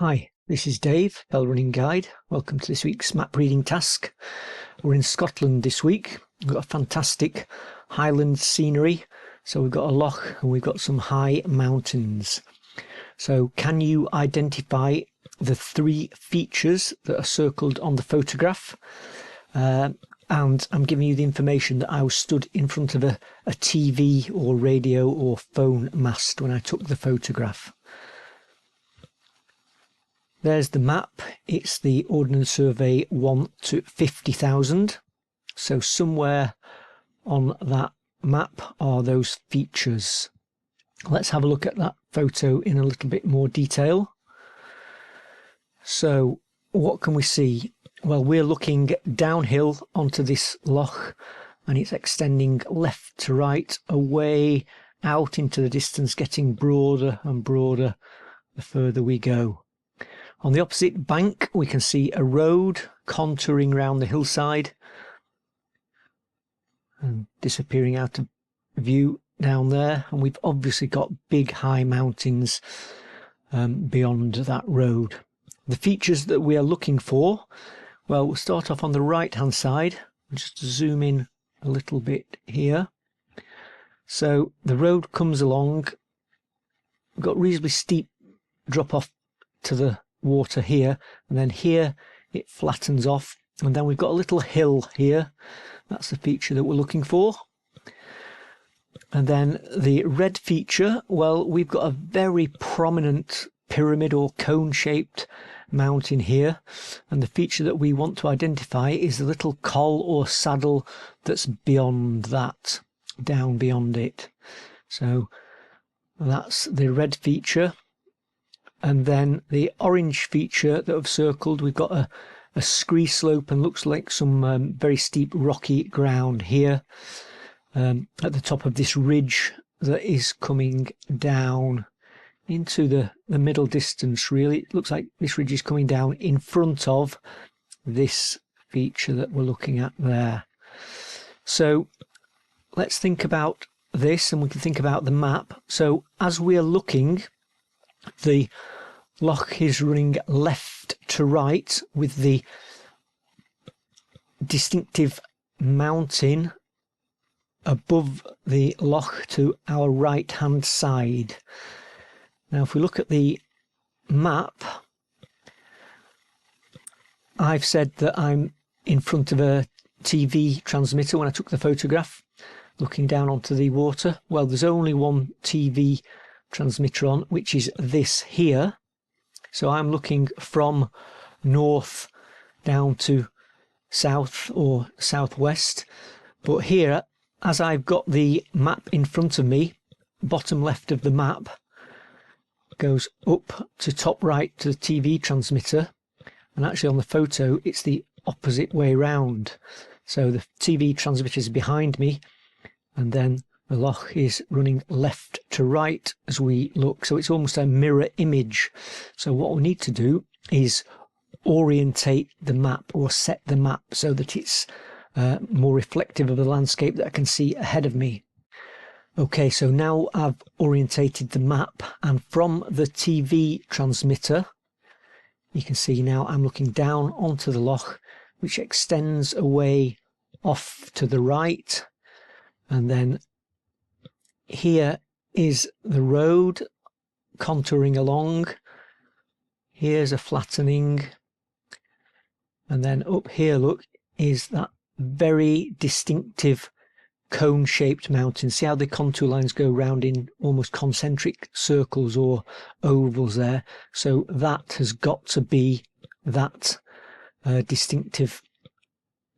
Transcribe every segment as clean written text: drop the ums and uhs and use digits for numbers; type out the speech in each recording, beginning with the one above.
Hi, this is Dave, Bell Running Guide. Welcome to this week's map reading task. We're in Scotland this week. We've got a fantastic Highlands scenery. So we've got a loch and we've got some high mountains. So can you identify the three features that are circled on the photograph? And I'm giving you the information that I was stood in front of a TV or radio or phone mast when I took the photograph. There's the map. It's the Ordnance Survey 1 to 50,000. So somewhere on that map are those features. Let's have a look at that photo in a little bit more detail. So what can we see? Well, we're looking downhill onto this loch and it's extending left to right away out into the distance, getting broader and broader the further we go. On the opposite bank, we can see a road contouring around the hillside and disappearing out of view down there. And we've obviously got big high mountains beyond that road. The features that we are looking for, well, we'll start off on the right-hand side. Just zoom in a little bit here. So the road comes along. We've got reasonably steep drop off to the water here, and then here it flattens off, and then we've got a little hill here. That's the feature that we're looking for. And then the red feature, well, we've got a very prominent pyramid or cone-shaped mountain here, and the feature that we want to identify is the little col or saddle that's beyond that, down beyond it. So that's the red feature. And then the orange feature that I've circled, we've got a scree slope and looks like some very steep rocky ground here at the top of this ridge that is coming down into the middle distance, really. It looks like this ridge is coming down in front of this feature that we're looking at there. So let's think about this, and we can think about the map. So as we're looking, the loch is running left to right with the distinctive mountain above the loch to our right hand side. Now if we look at the map, I've said that I'm in front of a TV transmitter when I took the photograph, looking down onto the water. Well, there's only one TV transmitter on, which is this here. So I'm looking from north down to south or southwest. But here, as I've got the map in front of me, bottom left of the map goes up to top right to the TV transmitter. And actually on the photo, it's the opposite way round. So the TV transmitter is behind me, and then the loch is running left to right as we look. So it's almost a mirror image. So what we need to do is orientate the map, or set the map so that it's more reflective of the landscape that I can see ahead of me. Okay, so now I've orientated the map, and from the TV transmitter, you can see now I'm looking down onto the loch, which extends away off to the right, and then here is the road contouring along. Here's a flattening, and then up here, look, is that very distinctive cone-shaped mountain. See how the contour lines go round in almost concentric circles or ovals there? So that has got to be that distinctive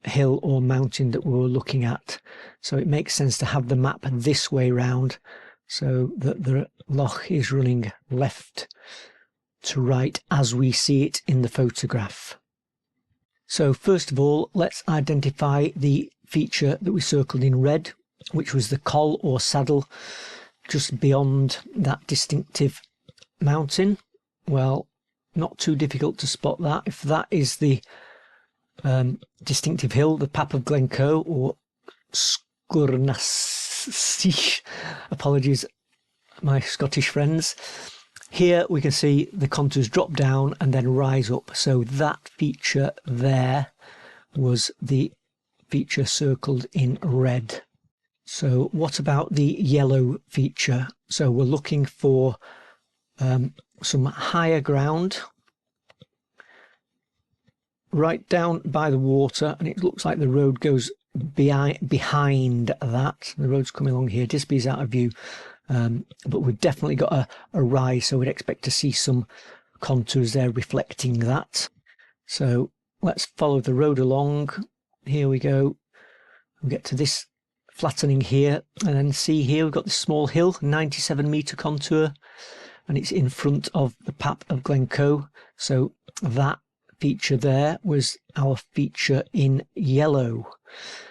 hill or mountain that we were looking at. So it makes sense to have the map this way round, so that the loch is running left to right as we see it in the photograph. So first of all, let's identify the feature that we circled in red, which was the col or saddle just beyond that distinctive mountain. Well, not too difficult to spot that. If that is the distinctive hill, the Pap of Glencoe, or Skurnasich, apologies my Scottish friends, here we can see the contours drop down and then rise up. So that feature there was the feature circled in red. So what about the yellow feature? So we're looking for some higher ground right down by the water, and it looks like the road goes behind that. The road's coming along here. Disby's out of view, but we've definitely got a rise, so we'd expect to see some contours there reflecting that. So let's follow the road along. Here we go. We'll get to this flattening here, and then see here we've got this small hill, 97-metre contour, and it's in front of the Pap of Glencoe. So that feature there was our feature in yellow.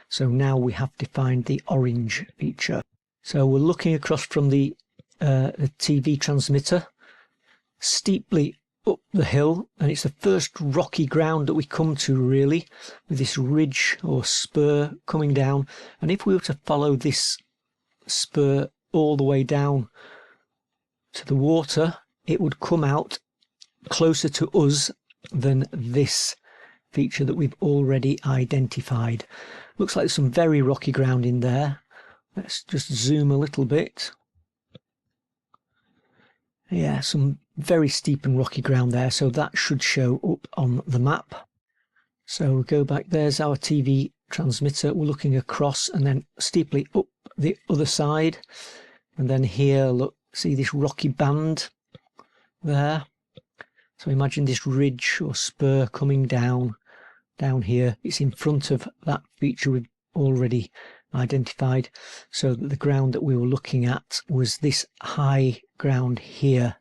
So now we have to find the orange feature. So we're looking across from the TV transmitter, steeply up the hill, and it's the first rocky ground that we come to, really, with this ridge or spur coming down. And if we were to follow this spur all the way down to the water, it would come out closer to us than this feature that we've already identified. Looks like there's some very rocky ground in there. Let's just zoom a little bit. Yeah, some very steep and rocky ground there, so that should show up on the map. So we'll go back. There's our TV transmitter. We're looking across and then steeply up the other side, and then here, look, see this rocky band there. So imagine this ridge or spur coming down here. It's in front of that feature we've already identified. So the ground that we were looking at was this high ground here,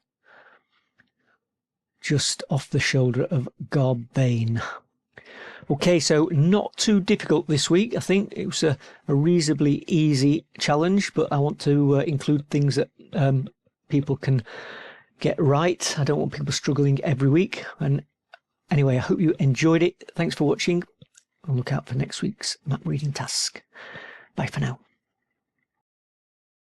just off the shoulder of Garbane. Okay, so not too difficult this week. I think it was a reasonably easy challenge, but I want to include things that people can get right. I don't want people struggling every week. And anyway, I hope you enjoyed it. Thanks for watching, and look out for next week's map reading task. Bye for now.